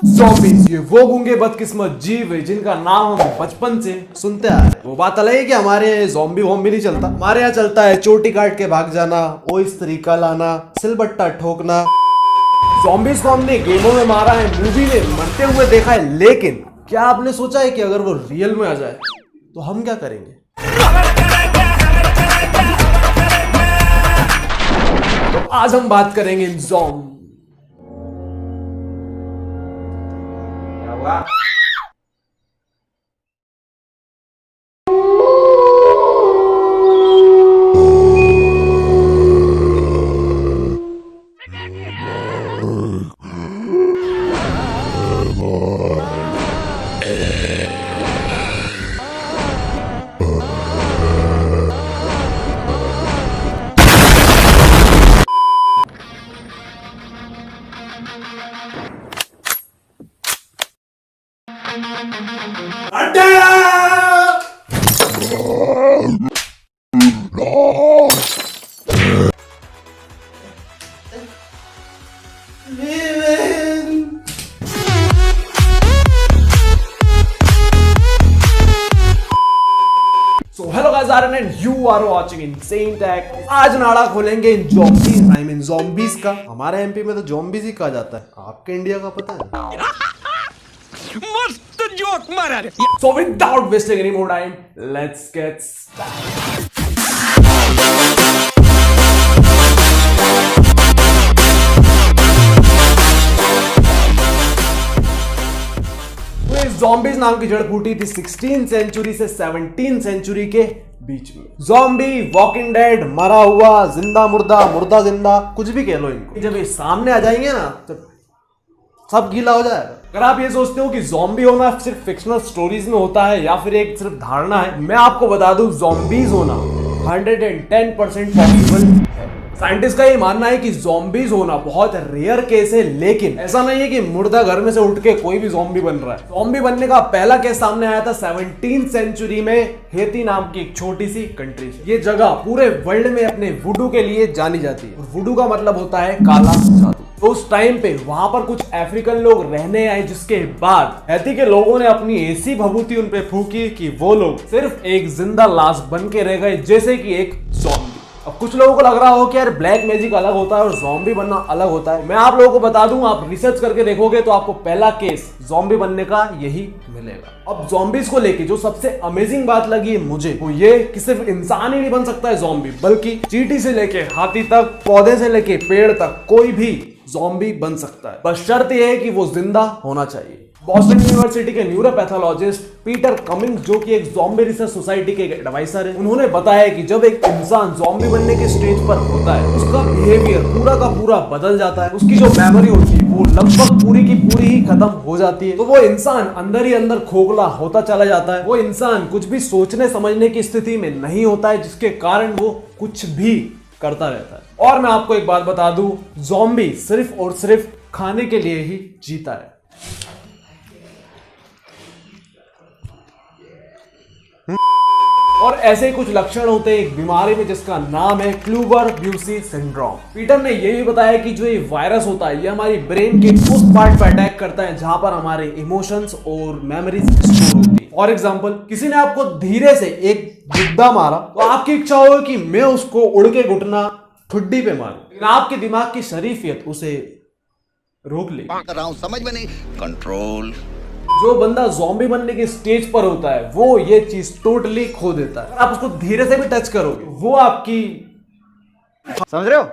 Zombies ये वो गूंगे बदकिस्मत जीव है जिनका नाम हम बचपन से सुनते आ रहे हैं। वो बात अलग है कि हमारे यहाँ ज़ॉम्बी वॉम्बी नहीं चलता। हमारे यहाँ चलता है चोटी काट के भाग जाना, ओ इस तरीका लाना, सिलबट्टा ठोकना। ज़ॉम्बीज़ को हमने गेमों में मारा है, मूवी में मरते हुए देखा है, लेकिन क्या आपने सोचा है कि अगर वो रियल में आ जाए तो हम क्या करेंगे? तो आज हम बात करेंगे इन zombie. So hello guys, Aaron and you are watching Insane Tech। आज नाड़ा खोलेंगे इन ज़ॉम्बीज़, आई मीन ज़ॉम्बीज़ का। हमारे एमपी में तो ज़ॉम्बीज़ ही कहा जाता है, आपके इंडिया का पता है? मस्त जोक मारा रे। So without wasting any more time, let's get started। Zombies नाम की जड़ फूटी थी 16th सेंचुरी से 17th सेंचुरी के बीच में। ज़ॉम्बी, वॉकिंग डेड, मरा हुआ, जिंदा मुर्दा, मुर्दा जिंदा, कुछ भी कह लो इनको। जब ये सामने आ जाएंगे ना तो सब गीला हो जाएगा। अगर आप ये सोचते हो कि ज़ॉम्बी होना सिर्फ फिक्शनल स्टोरीज में होता है या फिर एक सिर्फ धारणा है, मैं आपको बता दूं ज़ॉम्बीज़ होना 110% पॉसिबल है। साइंटिस्ट का ये मानना है कि ज़ॉम्बीज़ होना बहुत रेयर केस है, लेकिन ऐसा नहीं है कि मुर्दा घर में से उठ के कोई भी ज़ॉम्बी बन रहा है। ज़ॉम्बी बनने का पहला केस सामने आया था 17th सेंचुरी में हेती नाम की एक छोटी सी कंट्री से। ये जगह पूरे वर्ल्ड में अपने वुडू के लिए जानी जाती है। वुडू का मतलब होता है काला जादू। तो उस टाइम पे वहां पर कुछ अफ्रीकन लोग रहने आए, जिसके बाद हैती के लोगों ने अपनी ऐसी भभूति उन पे फूकी कि वो लोग सिर्फ एक जिंदा लाश बन के रह गए, जैसे कि एक ज़ॉम्बी। अब कुछ लोगों को लग रहा हो कि यार ब्लैक मैजिक अलग होता है और ज़ॉम्बी बनना अलग होता है। मैं आप लोगों को बता दूं, आप रिसर्च करके देखोगे तो आपको पहला केस ज़ॉम्बी बनने का यही मिलेगा। अब ज़ॉम्बीज़ को लेके जो सबसे अमेजिंग बात लगी मुझे वो ये कि सिर्फ इंसान ही नहीं बन सकता है ज़ॉम्बी, बल्कि चींटी से लेके हाथी तक, पौधे से लेके पेड़ तक, कोई भी ज़ॉम्बी बन सकता है। बस शर्त यह है कि वो जिंदा होना चाहिए। बॉस्टन यूनिवर्सिटी के न्यूरोपैथोलॉजिस्ट पीटर कमिंग्स, जो कि एक ज़ॉम्बी रिसर्च सोसाइटी के एडवाइजर हैं, उन्होंने बताया कि जब एक इंसान ज़ॉम्बी बनने के स्टेज पर होता है, उसका बिहेवियर पूरा का पूरा बदल जाता है। उसकी जो मेमोरी होती है वो लगभग पूरी की पूरी ही खत्म हो जाती है। तो वो इंसान अंदर ही अंदर खोखला होता चला जाता है। वो इंसान कुछ भी सोचने समझने की स्थिति में नहीं होता है, जिसके कारण वो कुछ भी करता रहता है। और मैं आपको एक बात बता दूं, ज़ॉम्बी सिर्फ और सिर्फ खाने के लिए ही जीता है। और ऐसे ही कुछ लक्षण होते हैं एक बीमारी में जिसका नाम है क्लूवर-ब्यूसी सिंड्रोम। पीटर ने ये भी बताया कि जो ये वायरस होता है, ये हमारी ब्रेन के उस पार्ट पर अटैक करता है जहां पर हमारे इमोशंस और मेमोरीज स्टोर होती है। फॉर एग्जांपल, किसी ने आपको धीरे से एक गुद्दा मारा तो आपकी इच्छा होगी कि मैं उसको उड़ के घुटना ठुड्डी पे मारूं, लेकिन आपके दिमाग की शरीफियत उसे रोक ले। समझ में नहीं। कंट्रोल। जो बंदा ज़ॉम्बी बनने के स्टेज पर होता है वो ये चीज टोटली खो देता है। आप उसको धीरे से भी टच करोगे वो आपकी, समझ रहे हो,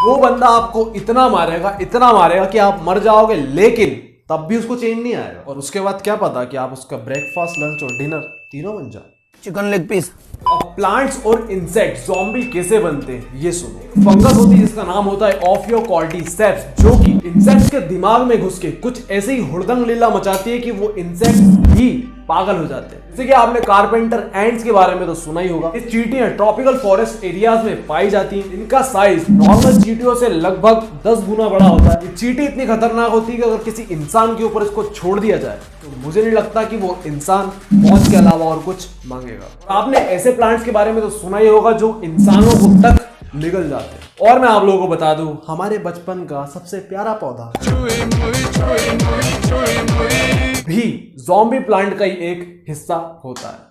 वो बंदा आपको इतना मारेगा कि आप मर जाओगे, लेकिन तब भी उसको चैन नहीं आएगा। और उसके बाद क्या पता कि आप उसका ब्रेकफास्ट, लंच और डिनर तीनों बन जाओ। Chicken leg piece. अब प्लांट्स और इंसेक्ट ज़ॉम्बी कैसे बनते हैं ये सुनो। फंगस होती है जिसका नाम होता है ऑफियोकॉर्डिसेप्स, जो कि इंसेक्ट्स के दिमाग में घुस के कुछ ऐसे ही हुड़दंग लीला मचाती है कि वो इंसेक्ट्स भी पागल हो जाते हैं। जैसे कि आपने कारपेंटर एंड्स के बारे में तो सुना ही होगा। ये चींटियां ट्रॉपिकल फॉरेस्ट एरियाज में पाई जाती हैं। इनका साइज नॉर्मल चींटियों से लगभग 10 गुना बड़ा होता है। ये चींटी इतनी खतरनाक होती है कि अगर किसी इंसान के ऊपर इसको छोड़ दिया जाए तो मुझे नहीं लगता कि वो इंसान मौत के अलावा और कुछ मांगेगा। आपने ऐसे प्लांट्स के बारे में तो सुना ही होगा जो इंसानों को तक निगल जाते हैं। और मैं आप लोगों को बता दूं, हमारे बचपन का सबसे प्यारा पौधा भी ज़ॉम्बी प्लांट का ही एक हिस्सा होता है।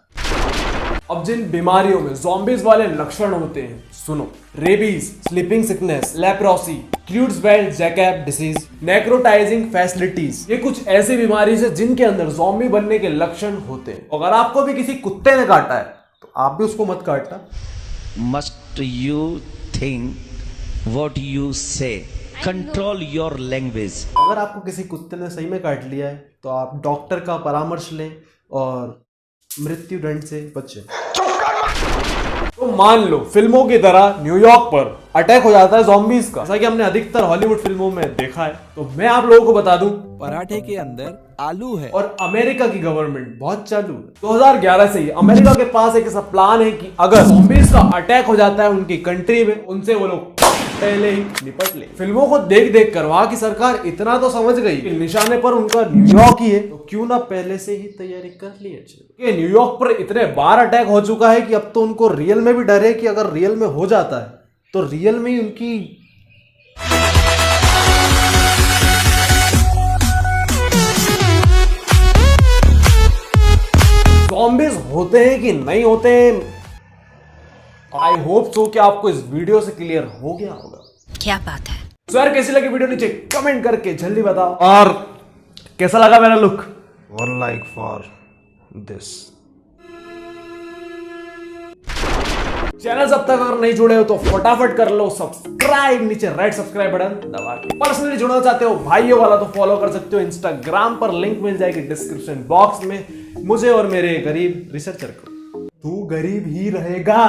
अब जिन बीमारियों में ज़ॉम्बीज वाले लक्षण होते हैं सुनो: rabies, sleeping sickness, leprosy, Creutzfeldt Jakob disease, necrotising fasciitis, ये कुछ ऐसी बीमारी है जिनके अंदर ज़ॉम्बी बनने के लक्षण होते हैं। अगर आपको भी किसी कुत्ते ने काटा है तो आप भी उसको मत काटना। Must you think what you say? Control your language. अगर आपको किसी कुत्ते ने सही में काट लिया है तो आप डॉक्टर का परामर्श लें और मृत्यु दंड से बचें। तो मान लो फिल्मों की तरह न्यूयॉर्क पर अटैक हो जाता है ज़ॉम्बीज का, जैसा कि हमने अधिकतर हॉलीवुड फिल्मों में देखा है। तो मैं आप लोगों को बता दूं, पराठे के अंदर आलू है और अमेरिका की गवर्नमेंट बहुत चालू है। 2011 से ही अमेरिका के पास एक ऐसा प्लान है कि अगर ज़ॉम्बीज का अटैक हो जाता है उनकी कंट्री में, उनसे वो लोग पहले ही निपट ले। फिल्मों को देख देख कर वहां की सरकार इतना तो समझ गई कि निशाने पर उनका न्यूयॉर्क ही है, तो क्यों ना पहले से ही तैयारी कर ली अच्छे। न्यूयॉर्क पर इतने बार अटैक हो चुका है कि अब तो उनको रियल में भी डर है कि अगर रियल में हो जाता है तो रियल में ही उनकी ज़ॉम्बीज होते हैं कि नहीं होते हैं। आई होप सो कि आपको इस वीडियो से क्लियर हो गया होगा। क्या बात है। सो यार कैसी लगी वीडियो नीचे कमेंट करके जल्दी बताओ, और कैसा लगा मेरा look. 1 like for this. Channel अब तक अगर नहीं जुड़े हो तो फटाफट कर लो सब्सक्राइब, नीचे रेड सब्सक्राइब बटन दबा के। पर्सनली जुड़ना चाहते हो भाइयों वाला तो फॉलो कर सकते हो इंस्टाग्राम पर, लिंक मिल जाएगी डिस्क्रिप्शन बॉक्स में, मुझे और मेरे गरीब रिसर्चर को। तू गरीब ही रहेगा।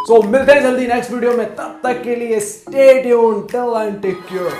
सो मिलते हैं जल्दी नेक्स्ट वीडियो में, तब तक के लिए stay tuned till end take care.